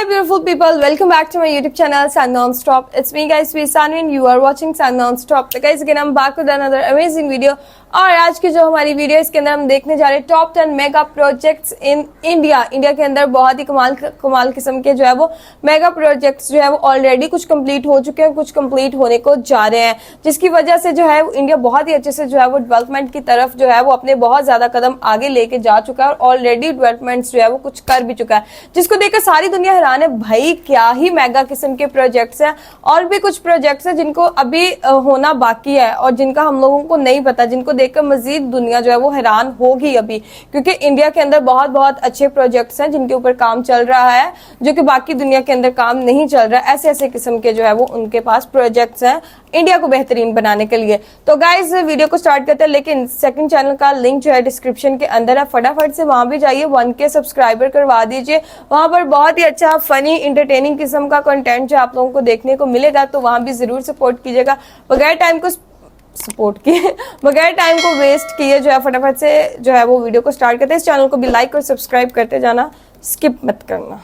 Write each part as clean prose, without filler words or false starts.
Hi beautiful people, welcome back to my YouTube channel Sun Non-Stop. It's me guys, we Sunny and you are watching Sun Non-Stop. So guys again I'm back with another amazing video. और आज की जो हमारी video इसके अंदर हम देखने जा रहे हैं top 10 mega projects in India. India के अंदर बहुत ही कमाल किस्म के जो है वो मेगा प्रोजेक्ट्स जो है वो ऑलरेडी कुछ कंप्लीट हो चुके हैं, कुछ कंप्लीट होने को जा रहे हैं, जिसकी वजह से जो है इंडिया बहुत ही अच्छे से जो है वो डेवलपमेंट की तरफ जो है वो अपने बहुत ज्यादा कदम आगे लेके जा चुका है और ऑलरेडी डेवलपमेंट्स जो है वो कुछ कर भी चुका है, जिसको देखकर सारी दुनिया हैरान है। भाई क्या ही मेगा किस्म के प्रोजेक्ट्स हैं। और भी कुछ प्रोजेक्ट्स हैं जिनको अभी होना बाकी है और जिनका हम लोगों को नहीं पता, जिनको देखकर मजीद दुनिया जो है वो हैरान होगी अभी, क्योंकि इंडिया के अंदर बहुत अच्छे प्रोजेक्ट्स हैं जिनके ऊपर काम चल रहा है, जो कि बाकी दुनिया के अंदर काम नहीं चल रहा है। ऐसे किस्म के जो है वो उनके पास प्रोजेक्ट्स हैं इंडिया को बेहतरीन बनाने के लिए। तो गाइज वीडियो को स्टार्ट करते हैं, लेकिन सेकंड चैनल का लिंक जो है डिस्क्रिप्शन के अंदर है, फटाफट से वहां भी जाइए, 1K सब्सक्राइबर करवा दीजिए। वहां पर बहुत ही अच्छा फनी इंटरटेनिंग किस्म का कंटेंट जो आप लोगों को देखने को मिलेगा, तो वहां भी जरूर सपोर्ट कीजिएगा। बगैर टाइम को वेस्ट किए जो है फटाफट से जो है वो वीडियो को स्टार्ट करते हैं। इस चैनल को भी लाइक और सब्सक्राइब करते जाना, स्किप मत करना।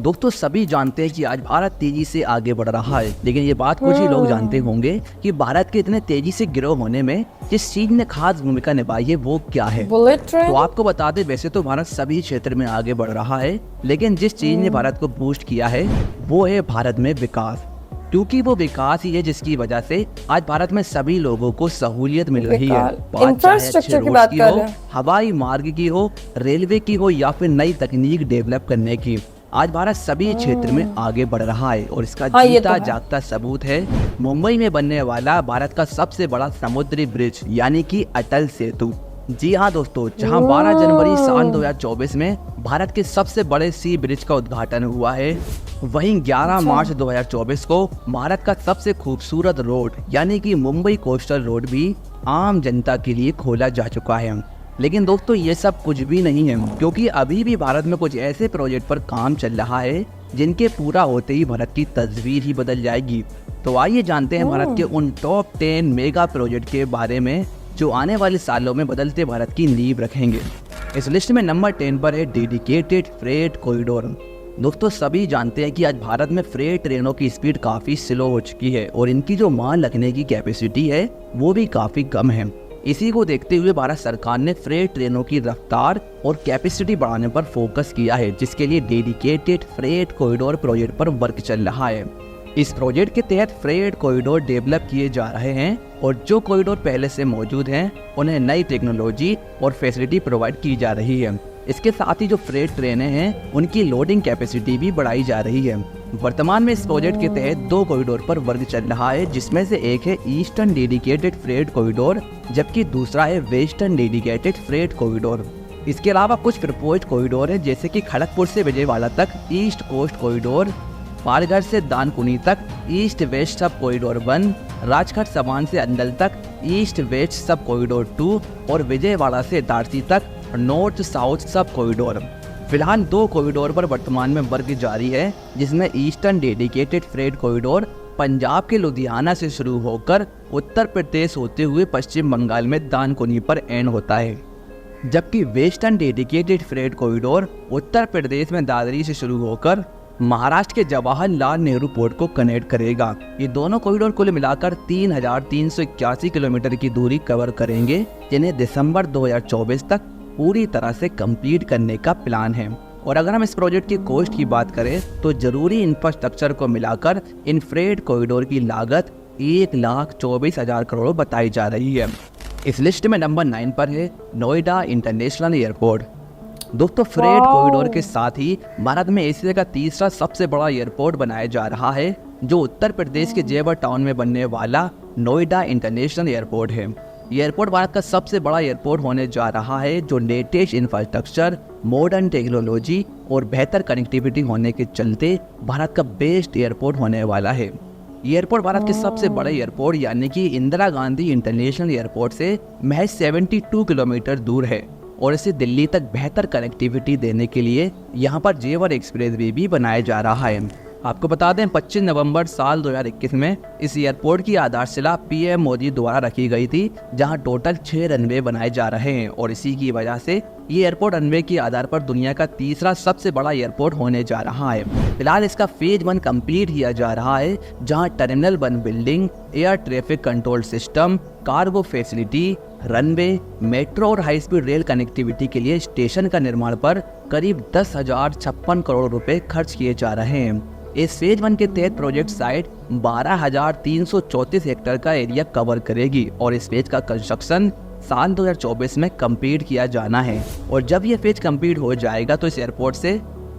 दोस्तों सभी जानते हैं कि आज भारत तेजी से आगे बढ़ रहा है, लेकिन ये बात कुछ ही लोग जानते होंगे कि भारत के इतने तेजी से ग्रो होने में जिस चीज ने खास भूमिका निभाई है वो क्या है। तो आपको बता दें, वैसे तो भारत सभी क्षेत्र में आगे बढ़ रहा है, लेकिन जिस चीज ने भारत को बूस्ट किया है वो है भारत में विकास। क्योंकि वो विकास ही है जिसकी वजह से आज भारत में सभी लोगों को सहूलियत मिल रही है। इंफ्रास्ट्रक्चर की बात कर रहे हैं, हवाई मार्ग की हो, रेलवे की हो या फिर नई तकनीक डेवलप करने की, आज भारत सभी क्षेत्र में आगे बढ़ रहा है। और इसका जीता जागता सबूत है मुंबई में बनने वाला भारत का सबसे बड़ा समुद्री ब्रिज यानी कि अटल सेतु। जी हाँ दोस्तों, जहाँ 12 जनवरी साल 2024 में भारत के सबसे बड़े सी ब्रिज का उद्घाटन हुआ है, वहीं 11 मार्च 2024 को भारत का सबसे खूबसूरत रोड यानी कि मुंबई कोस्टल रोड भी आम जनता के लिए खोला जा चुका है। लेकिन दोस्तों ये सब कुछ भी नहीं है, क्योंकि अभी भी भारत में कुछ ऐसे प्रोजेक्ट पर काम चल रहा है जिनके पूरा होते ही भारत की तस्वीर ही बदल जाएगी। तो आइए जानते हैं भारत के उन टॉप 10 मेगा प्रोजेक्ट के बारे में जो आने वाले सालों में बदलते भारत की नींव रखेंगे। इस लिस्ट में नंबर 10 पर है डेडिकेटेड फ्रेट कॉरिडोर। दोस्तों सभी जानते हैं कि आज भारत में फ्रेट ट्रेनों की स्पीड काफ़ी स्लो हो चुकी है और इनकी जो माल रखने की कैपेसिटी है वो भी काफ़ी कम है। इसी को देखते हुए भारत सरकार ने फ्रेट ट्रेनों की रफ्तार और कैपेसिटी बढ़ाने पर फोकस किया है, जिसके लिए डेडिकेटेड फ्रेट कॉरिडोर प्रोजेक्ट पर वर्क चल रहा है। इस प्रोजेक्ट के तहत फ्रेट कॉरिडोर डेवलप किए जा रहे हैं और जो कॉरिडोर पहले से मौजूद हैं उन्हें नई टेक्नोलॉजी और फैसिलिटी प्रोवाइड की जा रही है। इसके साथ ही जो फ्रेट ट्रेनें हैं उनकी लोडिंग कैपेसिटी भी बढ़ाई जा रही है। वर्तमान में इस प्रोजेक्ट के तहत 2 कॉरिडोर पर वर्क चल रहा है, जिसमें से एक है ईस्टर्न डेडिकेटेड फ्रेट कॉरिडोर जबकि दूसरा है वेस्टर्न डेडिकेटेड फ्रेट कॉरिडोर। इसके अलावा कुछ प्रपोज्ड कॉरिडोर है, जैसे कि खड़गपुर से विजयवाड़ा तक ईस्ट कोस्ट कॉरिडोर, पालघर से दानकुनी तक ईस्ट वेस्ट सब कॉरिडोर 1, राजघाट समान से अंदल तक ईस्ट वेस्ट सब कॉरिडोर 2 और विजयवाड़ा से इटारसी तक नॉर्थ साउथ सब कॉरिडोर। फिलहाल 2 कॉरिडोर पर वर्तमान में वर्क जारी है, जिसमें eastern dedicated freight corridor Punjab के लुधियाना से शुरू होकर उत्तर प्रदेश होते हुए पश्चिम बंगाल में दानकुनी पर एंड होता है, जबकि western dedicated freight corridor Uttar Pradesh में दादरी से शुरू होकर महाराष्ट्र के जवाहरलाल नेहरू पोर्ट को कनेक्ट करेगा। ये दोनों कॉरिडोर कुल मिलाकर 3381 किलोमीटर की दूरी कवर करेंगे, जिन्हें दिसंबर 2024 तक पूरी तरह से कंप्लीट करने का प्लान है। और अगर हम इस प्रोजेक्ट की कॉस्ट की बात करें तो जरूरी इंफ्रास्ट्रक्चर को मिलाकर इन फ्रेट कॉरिडोर की लागत 1,24,000 करोड़ बताई जा रही है। इस लिस्ट में नंबर 9 पर है नोएडा इंटरनेशनल एयरपोर्ट। दोस्तों फ्रेट कॉरिडोर के साथ ही भारत में एशिया का तीसरा सबसे बड़ा एयरपोर्ट बनाया जा रहा है, जो उत्तर प्रदेश के जेवर टाउन में बनने वाला नोएडा इंटरनेशनल एयरपोर्ट है। ये एयरपोर्ट भारत का सबसे बड़ा एयरपोर्ट होने जा रहा है, जो लेटेस्ट इंफ्रास्ट्रक्चर, मॉडर्न टेक्नोलॉजी और बेहतर कनेक्टिविटी होने के चलते भारत का बेस्ट एयरपोर्ट होने वाला है। ये एयरपोर्ट भारत के सबसे बड़े एयरपोर्ट यानी कि इंदिरा गांधी इंटरनेशनल एयरपोर्ट से महज 72 किलोमीटर दूर है और इसे दिल्ली तक बेहतर कनेक्टिविटी देने के लिए यहाँ पर जेवर एक्सप्रेसवे भी बनाया जा रहा है। आपको बता दें 25 नवंबर साल 2021 में इस एयरपोर्ट की आधारशिला पीएम मोदी द्वारा रखी गई थी, जहां टोटल 6 रनवे बनाए जा रहे हैं और इसी की वजह से ये एयरपोर्ट रनवे के आधार पर दुनिया का तीसरा सबसे बड़ा एयरपोर्ट होने जा रहा है। फिलहाल इसका फेज 1 कंप्लीट किया जा रहा है, जहां terminal 1 building, air traffic control system, cargo facility, runway, metro और हाई स्पीड रेल कनेक्टिविटी के लिए स्टेशन का निर्माण पर करीब 10,056 करोड़ रुपए खर्च किए जा रहे हैं। इस फेज 1 के तहत प्रोजेक्ट साइट 12,334 हेक्टेयर का एरिया कवर करेगी और इस फेज का कंस्ट्रक्शन साल 2024 में कंप्लीट किया जाना है। और जब ये फेज कंप्लीट हो जाएगा तो इस एयरपोर्ट से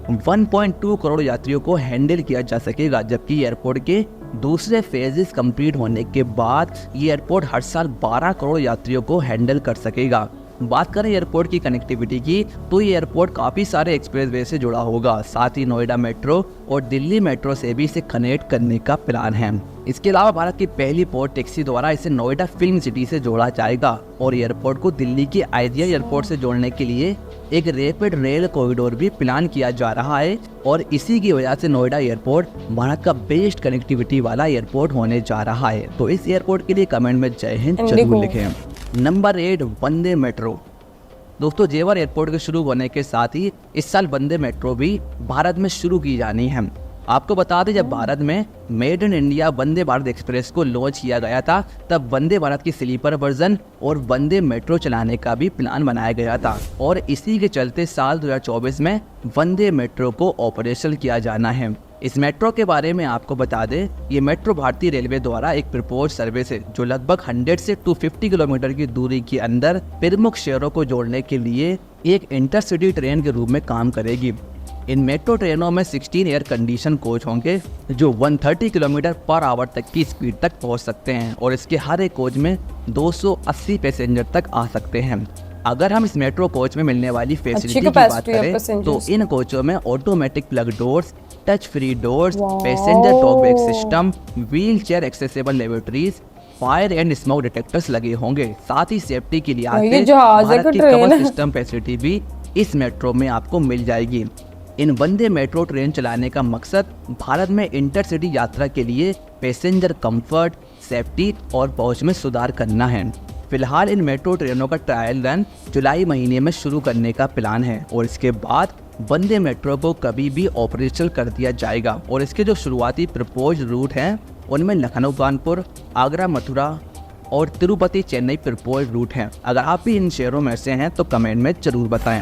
1.2 करोड़ यात्रियों को हैंडल किया जा सकेगा, जबकि एयरपोर्ट के दूसरे फेजेस कंप्लीट होने के बाद ये एयरपोर्ट हर साल 12 करोड़ यात्रियों को हैंडल कर सकेगा। बात करें एयरपोर्ट की कनेक्टिविटी की, तो ये एयरपोर्ट काफ़ी सारे एक्सप्रेसवे से जुड़ा होगा, साथ ही नोएडा मेट्रो और दिल्ली मेट्रो से भी इसे कनेक्ट करने का प्लान है। इसके अलावा भारत की पहली पोर्ट टैक्सी द्वारा इसे नोएडा फिल्म सिटी से जोड़ा जाएगा और एयरपोर्ट को दिल्ली के आइडिया एयरपोर्ट से जोड़ने के लिए एक रैपिड रेल कॉरिडोर भी प्लान किया जा रहा है और इसी की वजह से नोएडा एयरपोर्ट भारत का बेस्ट कनेक्टिविटी वाला एयरपोर्ट होने जा रहा है। तो इस एयरपोर्ट के लिए कमेंट में जय हिंद जरूर लिखें। नंबर 8, वंदे मेट्रो। दोस्तों, जेवर एयरपोर्ट के शुरू होने के साथ ही इस साल वंदे मेट्रो भी भारत में शुरू की जानी है। आपको बता दें, जब भारत में made in India Vande Bharat express को लॉन्च किया गया था, तब वंदे भारत की स्लीपर वर्जन और वंदे मेट्रो चलाने का भी प्लान बनाया गया था और इसी के चलते साल 2024 में वंदे मेट्रो को ऑपरेशनल किया जाना है। इस मेट्रो के बारे में आपको बता दें, ये मेट्रो भारतीय रेलवे द्वारा एक प्रपोज सर्विस है जो लगभग 100 से 250 किलोमीटर की दूरी के अंदर प्रमुख शहरों को जोड़ने के लिए एक इंटरसिटी ट्रेन के रूप में काम करेगी। इन मेट्रो ट्रेनों में 16 एयर कंडीशन कोच होंगे जो 130 किलोमीटर पर आवर तक की स्पीड तक पहुंच सकते हैं और इसके हर एक कोच में 280 पैसेंजर तक आ सकते हैं। अगर हम इस मेट्रो कोच में मिलने वाली फैसिलिटी की बात करें तो इन कोचों में automatic plug doors, touch free doors, passenger talk back system, wheel chair accessible laboratories, fire and smoke detectors लगे होंगे। साथ ही सेफ्टी के लिए भारत की कवर सिस्टम फैसिलिटी भी इस मेट्रो में आपको मिल जाएगी। इन वंदे मेट्रो ट्रेन चलाने का मकसद भारत में इंटरसिटी यात्रा के लिए पैसेंजर कंफर्ट, सेफ्टी और पहुंच में सुधार करना है। फिलहाल इन मेट्रो ट्रेनों का ट्रायल रन जुलाई महीने में शुरू करने का प्लान है और इसके बाद वंदे मेट्रो को कभी भी ऑपरेशनल कर दिया जाएगा और इसके जो शुरुआती प्रपोज रूट हैं उनमें लखनऊ कानपुर, आगरा मथुरा और तिरुपति चेन्नई प्रपोज रूट हैं। अगर आप भी इन शहरों में से हैं तो कमेंट में जरूर बताएं।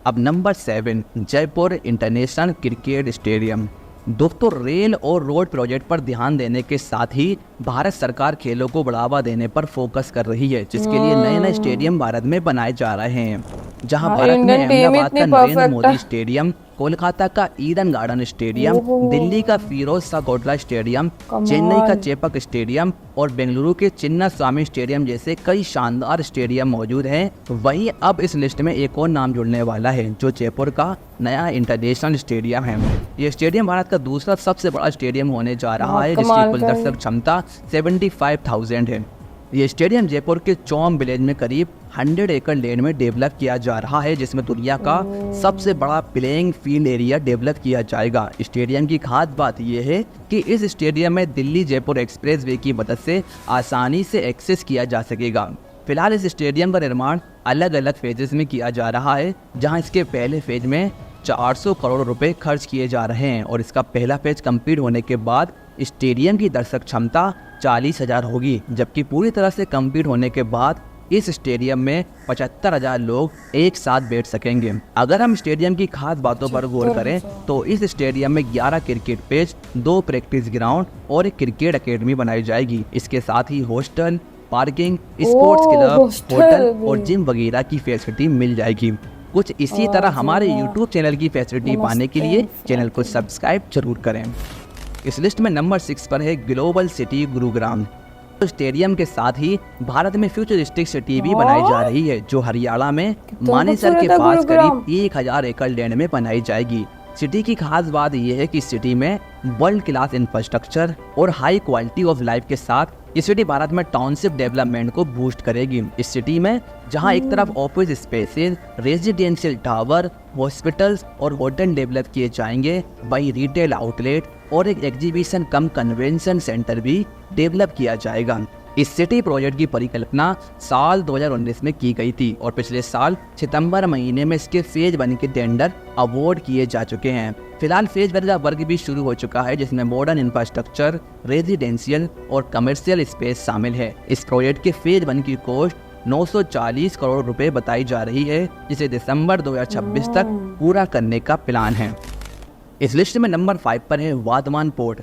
अब number 7, Jaipur international cricket stadium. दोस्तों, रेल और रोड प्रोजेक्ट पर ध्यान देने के साथ ही भारत सरकार खेलों को बढ़ावा देने पर फोकस कर रही है, जिसके लिए नए नए स्टेडियम भारत में बनाए जा रहे हैं। जहां भारत में अहमदाबाद का नरेंद्र मोदी स्टेडियम, कोलकाता का ईडन गार्डन स्टेडियम, दिल्ली का फिरोज शाह कोटला स्टेडियम, चेन्नई का चेपक स्टेडियम और बेंगलुरु के चिन्ना स्वामी स्टेडियम जैसे कई शानदार स्टेडियम मौजूद हैं। वहीं अब इस लिस्ट में एक और नाम जुड़ने वाला है जो जयपुर का नया इंटरनेशनल स्टेडियम है। ये स्टेडियम भारत का दूसरा सबसे बड़ा स्टेडियम होने जा रहा है, जिसकी कुल दर्शक क्षमता 75,000 है। ये स्टेडियम जयपुर के चौम विलेज में करीब 100 एकड़ लैंड में डेवलप किया जा रहा है, जिसमें दुनिया का सबसे बड़ा प्लेइंग फील्ड एरिया डेवलप किया जाएगा। स्टेडियम की खास बात यह है कि इस स्टेडियम में दिल्ली जयपुर एक्सप्रेसवे की मदद से आसानी से एक्सेस किया जा सकेगा। फिलहाल इस स्टेडियम का निर्माण अलग अलग फेजेस में किया जा रहा है, जहां इसके पहले फेज में 400 करोड़ रुपए खर्च किए जा रहे हैं और इसका पहला फेज कंप्लीट होने के बाद स्टेडियम की दर्शक क्षमता 40,000 होगी, जबकि पूरी तरह से कंप्लीट होने के बाद इस स्टेडियम में 75,000 लोग एक साथ बैठ सकेंगे। अगर हम स्टेडियम की खास बातों पर गौर करें तो इस स्टेडियम में 11 क्रिकेट पिच, 2 प्रैक्टिस ग्राउंड और एक क्रिकेट एकेडमी बनाई जाएगी। इसके साथ ही hostel, parking, sports club, hotel और जिम वगैरह की फैसिलिटी मिल जाएगी। कुछ इसी तरह हमारे YouTube चैनल की फैसिलिटी पाने के लिए चैनल को सब्सक्राइब जरूर करें। इस लिस्ट में नंबर 6 पर है ग्लोबल सिटी गुरुग्राम। तो स्टेडियम के साथ ही भारत में फ्यूचरिस्टिक सिटी भी बनाई जा रही है, जो हरियाणा में मानेसर के पास करीब 1000 एकड़ लैंड में बनाई जाएगी। सिटी की खास बात यह है कि सिटी में वर्ल्ड क्लास इंफ्रास्ट्रक्चर और हाई क्वालिटी ऑफ लाइफ के साथ ये सिटी भारत में टाउनशिप डेवलपमेंट को बूस्ट करेगी। इस सिटी में जहां एक तरफ office spaces, residential tower, hospitals और होटल डेवलप किए जाएंगे, वहीं रिटेल आउटलेट, और एक एग्जीबिशन कम कन्वेंशन सेंटर भी डेवलप किया जाएगा। इस सिटी प्रोजेक्ट की परिकल्पना साल 2019 में की गई थी और पिछले साल सितंबर महीने में इसके फेज 1 के टेंडर अवार्ड किए जा चुके हैं। फिलहाल फेज 1 का वर्क भी शुरू हो चुका है, जिसमें मॉडर्न इंफ्रास्ट्रक्चर, रेजिडेंशियल और कमर्शियल स्पेस शामिल है। इस प्रोजेक्ट के फेज 1 की कॉस्ट 940 करोड़ रुपए बताई जा रही है, जिसे दिसंबर 2026 तक पूरा करने का प्लान है। इस लिस्ट में नंबर 5 पर है वाधवान पोर्ट।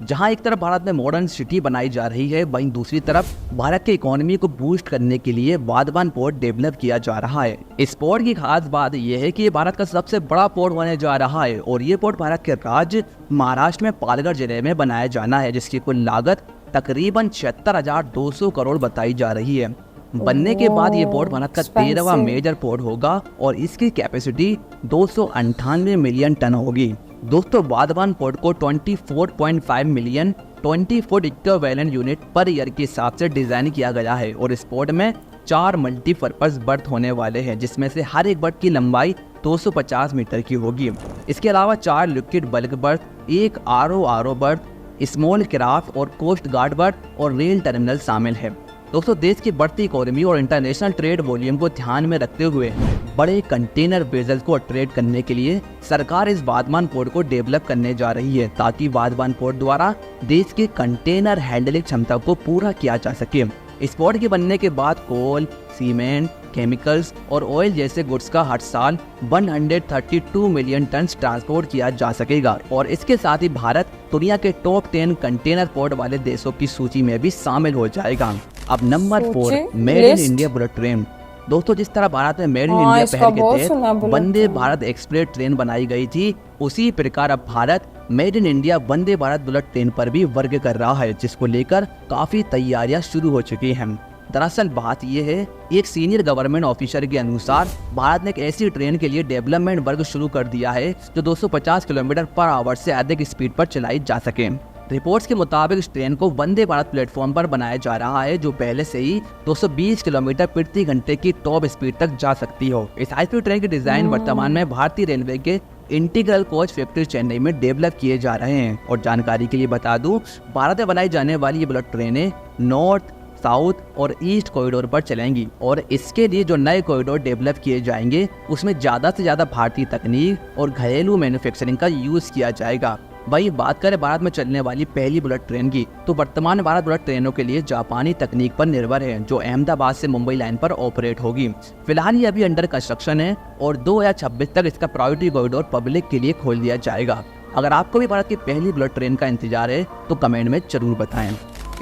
जहां एक तरफ भारत में मॉडर्न सिटी बनाई जा रही है, वहीं दूसरी तरफ भारत के इकोनॉमी को बूस्ट करने के लिए वाधवान पोर्ट डेवलप किया जा रहा है। इस पोर्ट की खास बात यह है कि ये भारत का सबसे बड़ा पोर्ट होने जा रहा है और ये पोर्ट भारत के राज्य महाराष्ट्र में पालघर जिले में बनाया जाना है, जिसकी कुल लागत तकरीबन 76,200 करोड़ बताई जा रही है। बनने के बाद ये पोर्ट भारत का 13वां मेजर पोर्ट होगा और इसकी कैपेसिटी 298 मिलियन टन होगी। दोस्तों, वाधवान पोर्ट को 24.5 million 20 foot equivalent unit per year के हिसाब से डिजाइन किया गया है और इस पोर्ट में 4 मल्टीपर्पज बर्थ होने वाले हैं, जिसमें से हर एक बर्थ की लंबाई 250 मीटर की होगी। इसके अलावा 4 liquid bulk birth, 1 RO birth, small craft और कोस्ट गार्ड बर्थ और रेल टर्मिनल शामिल है। दोस्तों, देश की बढ़ती इकोनॉमी और इंटरनेशनल ट्रेड वॉल्यूम को ध्यान में रखते हुए बड़े कंटेनर वेजल्स को ट्रेड करने के लिए सरकार इस वाधवान पोर्ट को डेवलप करने जा रही है, ताकि वाधवान पोर्ट द्वारा देश की कंटेनर हैंडलिंग क्षमता को पूरा किया जा सके। इस पोर्ट के बनने के बाद कोल, सीमेंट, केमिकल्स और ऑयल जैसे गुड्स का हर साल 132 मिलियन टन ट्रांसपोर्ट किया जा सकेगा और इसके साथ ही भारत दुनिया के टॉप 10 कंटेनर पोर्ट वाले देशों की सूची में भी शामिल हो जाएगा। अब number 4, made in India bullet train. दोस्तों, जिस तरह भारत में मेड इन इंडिया पहल के तहत वंदे भारत एक्सप्रेस ट्रेन बनाई गई थी, उसी प्रकार अब Bharat made in India Vande Bharat bullet train पर भी वर्क कर रहा है, जिसको लेकर काफी तैयारियां शुरू हो चुकी हैं। दरअसल बात यह है, एक सीनियर गवर्नमेंट ऑफिसर के अनुसार भारत ने एक ऐसी ट्रेन के लिए डेवलपमेंट वर्क शुरू कर दिया है जो 250 किलोमीटर पर आवर से अधिक स्पीड पर चलाई जा सके। रिपोर्ट्स के मुताबिक इस ट्रेन को वंदे भारत प्लेटफॉर्म पर बनाया जा रहा है, जो पहले से ही 220 किलोमीटर प्रति घंटे की टॉप स्पीड तक जा सकती हो। इस हाई स्पीड ट्रेन के डिजाइन वर्तमान में भारतीय रेलवे के इंटीग्रल कोच फैक्ट्री चेन्नई में डेवलप किए जा रहे हैं। और जानकारी के लिए बता दूं, भारत में बनाई जाने वाली ये बुलेट ट्रेनें नॉर्थ, साउथ और ईस्ट कॉरिडोर पर चलेंगी और इसके लिए जो नए कॉरिडोर डेवलप किए जाएंगे उसमें ज़्यादा से ज़्यादा भारतीय तकनीक और घरेलू मैन्युफैक्चरिंग का यूज़ किया जाएगा। वही बात करें भारत में चलने वाली पहली बुलेट ट्रेन की, तो वर्तमान भारत बुलेट ट्रेनों के लिए जापानी तकनीक पर निर्भर है, जो अहमदाबाद से मुंबई लाइन पर ऑपरेट होगी। फिलहाल ये अभी अंडर कंस्ट्रक्शन है और 2026 तक इसका प्रायोरिटी कॉरिडोर पब्लिक के लिए खोल दिया जाएगा। अगर आपको भी भारत की पहली बुलेट ट्रेन का इंतजार है तो कमेंट में जरूर बताएं।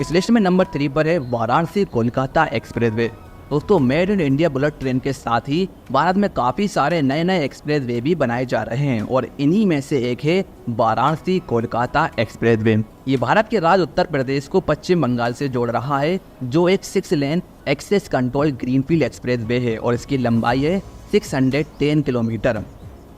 इस लिस्ट में नंबर 3 पर है वाराणसी कोलकाता एक्सप्रेसवे। दोस्तों, made in India bullet train के साथ ही भारत में काफ़ी सारे नए नए एक्सप्रेसवे भी बनाए जा रहे हैं और इन्हीं में से एक है वाराणसी कोलकाता एक्सप्रेसवे। ये भारत के राज्य उत्तर प्रदेश को पश्चिम बंगाल से जोड़ रहा है, जो एक 6 lane access control greenfield expressway है और इसकी लंबाई है 610 किलोमीटर।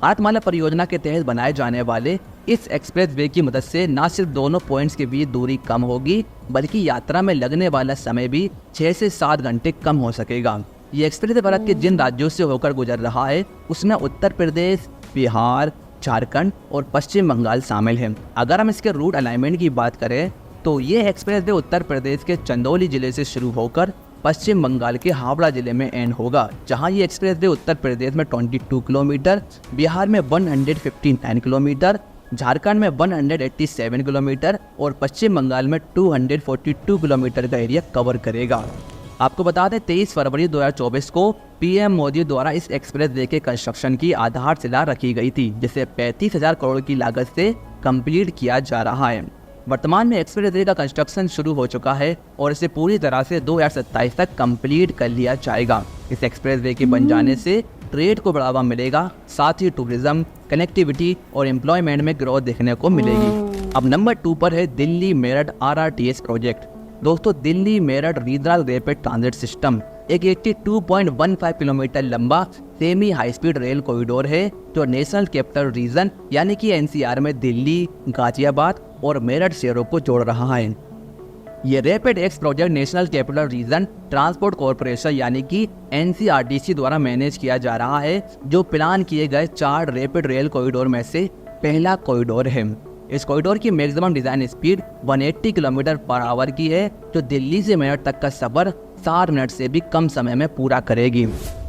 भारतमाला परियोजना के तहत बनाए जाने वाले इस एक्सप्रेसवे की मदद से न सिर्फ दोनों पॉइंट्स के बीच दूरी कम होगी, बल्कि यात्रा में लगने वाला समय भी 6 से 7 घंटे कम हो सकेगा। ये एक्सप्रेसवे भारत के जिन राज्यों से होकर गुजर रहा है उसमें उत्तर प्रदेश, बिहार, झारखंड और पश्चिम बंगाल शामिल हैं। अगर हम इसके रूट अलाइनमेंट की बात करें तो ये एक्सप्रेसवे उत्तर प्रदेश के चंदौली जिले से शुरू होकर पश्चिम बंगाल के हावड़ा जिले में एंड होगा, जहां ये एक्सप्रेसवे उत्तर प्रदेश में 22 किलोमीटर, बिहार में 159 किलोमीटर, झारखंड में 187 किलोमीटर और पश्चिम बंगाल में 242 किलोमीटर का एरिया कवर करेगा। आपको बता दें, 23 फरवरी 2024 को पीएम मोदी द्वारा इस एक्सप्रेसवे के कंस्ट्रक्शन की आधारशिला रखी गई थी, जिसे 35,000 करोड़ की लागत से कंप्लीट किया जा रहा है। वर्तमान में एक्सप्रेसवे का कंस्ट्रक्शन शुरू हो चुका है और इसे पूरी तरह से 2027 तक कंप्लीट कर लिया जाएगा। इस एक्सप्रेसवे के बन जाने से ट्रेड को बढ़ावा मिलेगा, साथ ही टूरिज्म, कनेक्टिविटी और एम्प्लॉयमेंट में ग्रोथ देखने को मिलेगी। अब नंबर 2 पर है दिल्ली मेरठ RRTS प्रोजेक्ट। दोस्तों, Delhi Meerut regional rapid transit system एक 82.15 किलोमीटर लंबा semi high speed rail corridor है, जो नेशनल कैपिटल रीजन यानी कि NCR में दिल्ली, गाजियाबाद और मेरठ शहरों को जोड़ रहा है। ये rapid x project national capital region transport corporation यानी कि NCRTC द्वारा मैनेज किया जा रहा है, जो प्लान किए गए 4 रैपिड रेल कॉरिडोर में से पहला कॉरिडोर है। इस कॉरिडोर की maximum design speed 180 kilometre per hour की है, जो दिल्ली से मेरठ तक का सफर 4 मिनट से भी कम समय में पूरा करेगी।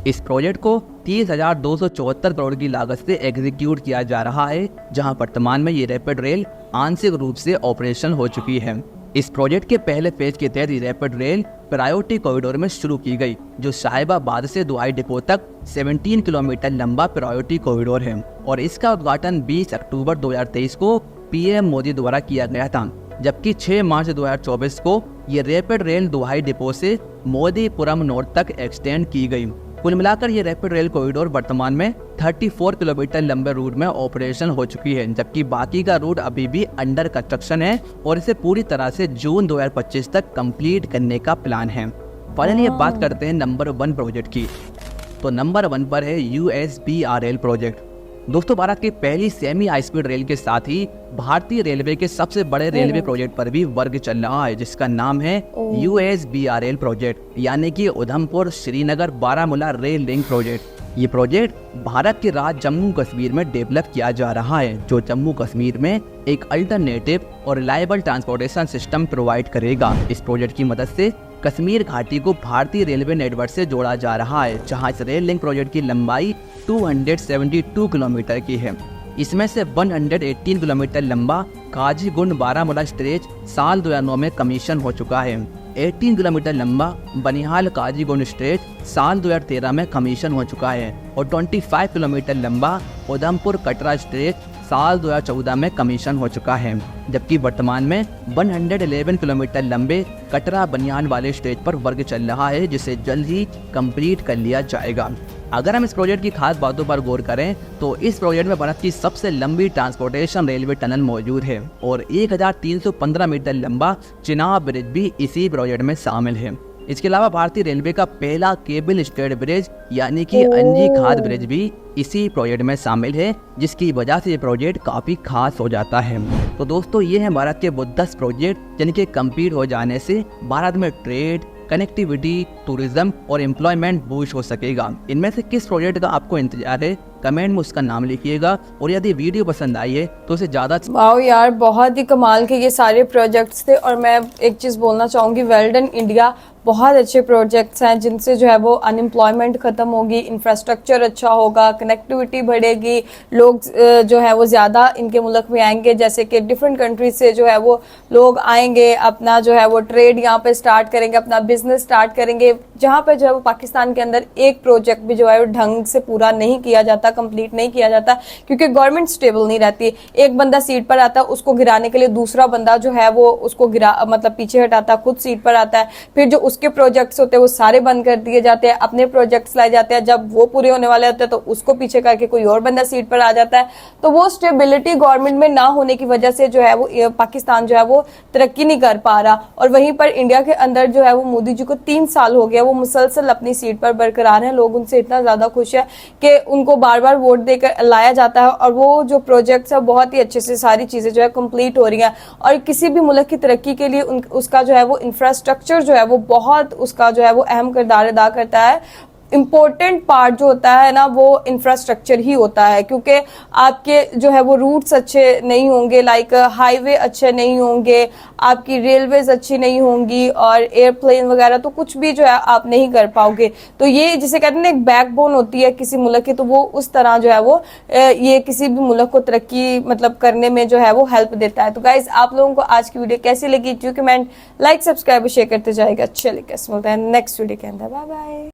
इस प्रोजेक्ट को 30,274 करोड़ की लागत से एग्जीक्यूट किया जा रहा है, जहां वर्तमान में ये रैपिड रेल आंशिक रूप से ऑपरेशन हो चुकी है। इस प्रोजेक्ट के पहले फेज के तहत ये रैपिड रेल प्रायोरिटी कॉरिडोर में शुरू की गई, जो साहिबाबाद से दुआई डिपो तक 17 किलोमीटर लंबा प्रायोरिटी कॉरिडोर है और इसका उद्घाटन 20 अक्टूबर 2023 को पीएम मोदी द्वारा किया गया था, जबकि 6 मार्च 2024 को ये रैपिड रेल दुआई डिपो से मोदीपुरम नॉर्थ तक एक्सटेंड की गई। कुल मिलाकर ये रैपिड रेल कॉरिडोर वर्तमान में 34 किलोमीटर लंबे रूट में ऑपरेशन हो चुकी है, जबकि बाकी का रूट अभी भी अंडर कंस्ट्रक्शन है और इसे पूरी तरह से जून 2025 तक कंप्लीट करने का प्लान है। फाइनली अब बात करते हैं नंबर 1 प्रोजेक्ट की। तो नंबर 1 पर है USBRL प्रोजेक्ट। दोस्तों, भारत की पहली सेमी हाई स्पीड रेल के साथ ही भारतीय रेलवे के सबसे बड़े रेलवे प्रोजेक्ट पर भी वर्क चल रहा है, जिसका नाम है USBRL प्रोजेक्ट, यानी कि Udhampur Srinagar Baramulla rail link project. ये प्रोजेक्ट भारत के राज्य जम्मू कश्मीर में डेवलप किया जा रहा है, जो जम्मू कश्मीर में एक अल्टरनेटिव और रिलायबल ट्रांसपोर्टेशन सिस्टम प्रोवाइड करेगा। इस प्रोजेक्ट की मदद से कश्मीर घाटी को भारतीय रेलवे नेटवर्क से जोड़ा जा रहा है, जहां इस रेल लिंक प्रोजेक्ट की लंबाई 272 किलोमीटर की है। इसमें से 118 किलोमीटर लंबा काजीगुंड बारामूला स्ट्रेच साल 2009 में कमीशन हो चुका है। 18 किलोमीटर लंबा बनिहाल काजीगुंड स्ट्रेच साल 2013 में कमीशन हो चुका है और 25 किलोमीटर लंबा उधमपुर कटरा स्ट्रेच साल 2014 में कमीशन हो चुका है, जबकि वर्तमान में 111 किलोमीटर लंबे कटरा बनियान वाले स्टेज पर वर्क चल रहा है, जिसे जल्द ही कंप्लीट कर लिया जाएगा। अगर हम इस प्रोजेक्ट की खास बातों पर गौर करें तो इस प्रोजेक्ट में भारत की सबसे लंबी ट्रांसपोर्टेशन रेलवे टनल मौजूद है और 1315 मीटर लंबा चिनाब ब्रिज भी इसी प्रोजेक्ट में शामिल है। इसके अलावा भारतीय रेलवे का पहला केबल स्टेड ब्रिज यानी कि अंजी खाद ब्रिज भी इसी प्रोजेक्ट में शामिल है, जिसकी वजह से ये प्रोजेक्ट काफ़ी खास हो जाता है। तो दोस्तों, ये है भारत के वो 10 प्रोजेक्ट जिनके कंप्लीट हो जाने से भारत में ट्रेड, कनेक्टिविटी, टूरिज्म और एम्प्लॉयमेंट बूस्ट हो सकेगा। इनमें से किस प्रोजेक्ट का आपको इंतजार है, कमेंट में उसका नाम लिखिएगा और यदि वीडियो पसंद आई है तो उसे ज़्यादा। वाओ यार, बहुत ही कमाल के ये सारे प्रोजेक्ट्स थे और मैं एक चीज़ बोलना चाहूँगी, वेल डन इंडिया। बहुत अच्छे प्रोजेक्ट्स हैं जिनसे जो है वो अनएम्प्लॉयमेंट खत्म होगी, इंफ्रास्ट्रक्चर अच्छा होगा, कनेक्टिविटी बढ़ेगी, लोग जो है वो ज़्यादा इनके मुल्क में आएंगे, जैसे कि डिफरेंट कंट्रीज से जो है वो लोग आएंगे, अपना जो है वो ट्रेड यहाँ पे स्टार्ट करेंगे, अपना बिजनेस स्टार्ट करेंगे। जहाँ पे जो है वो पाकिस्तान के अंदर एक प्रोजेक्ट भी जो है वो ढंग से पूरा नहीं किया जाता, कंप्लीट नहीं किया जाता, क्योंकि गवर्नमेंट स्टेबल नहीं रहती। एक बंदा सीट पर आता है, उसको गिराने के लिए दूसरा बंदा जो है वो उसको मतलब पीछे हटाता है, खुद सीट पर आता है, फिर जो उसके प्रोजेक्ट्स होते हैं वो सारे बंद कर दिए जाते हैं, अपने प्रोजेक्ट्स लाए जाते हैं, जब वो पूरे होने वाले होते हैं तो उसको पीछे करके कोई और बंदा सीट पर आ जाता है। तो वो स्टेबिलिटी गवर्नमेंट में ना होने की वजह से जो है वो पाकिस्तान जो है वो तरक्की नहीं कर पा रहा। और वहीं पर इंडिया के अंदर जो है वो मोदी जी को 3 साल हो गया, वो मुसलसल अपनी सीट पर बरकरार हैं। लोग उनसे इतना ज्यादा खुश है कि उनको बार बार वोट देकर लाया जाता है और वो जो प्रोजेक्ट्स है बहुत ही अच्छे से सारी चीजें जो है कंप्लीट हो रही हैं। और किसी भी मुल्क की तरक्की के लिए उसका जो है वो इंफ्रास्ट्रक्चर जो है वो बहुत उसका जो है वो अहम किरदार अदा करता है। इम्पोर्टेंट पार्ट जो होता है ना वो इंफ्रास्ट्रक्चर ही होता है, क्योंकि आपके जो है वो रूट्स अच्छे नहीं होंगे, लाइक हाईवे अच्छे नहीं होंगे, आपकी रेलवेज अच्छी नहीं होंगी और एयरप्लेन वगैरह तो कुछ भी जो है आप नहीं कर पाओगे। तो ये जिसे कहते हैं ना एक बैकबोन होती है किसी मुल्क की, तो वो उस तरह जो है वो ये किसी भी मुल्क को तरक्की मतलब करने में जो है वो हेल्प देता है। तो गाइज, आप लोगों को आज की वीडियो कैसी लगी, जो कमेंट, लाइक, सब्सक्राइब, शेयर करते जाएगा। चलिए मिलते हैं नेक्स्ट वीडियो के अंदर। Bye bye.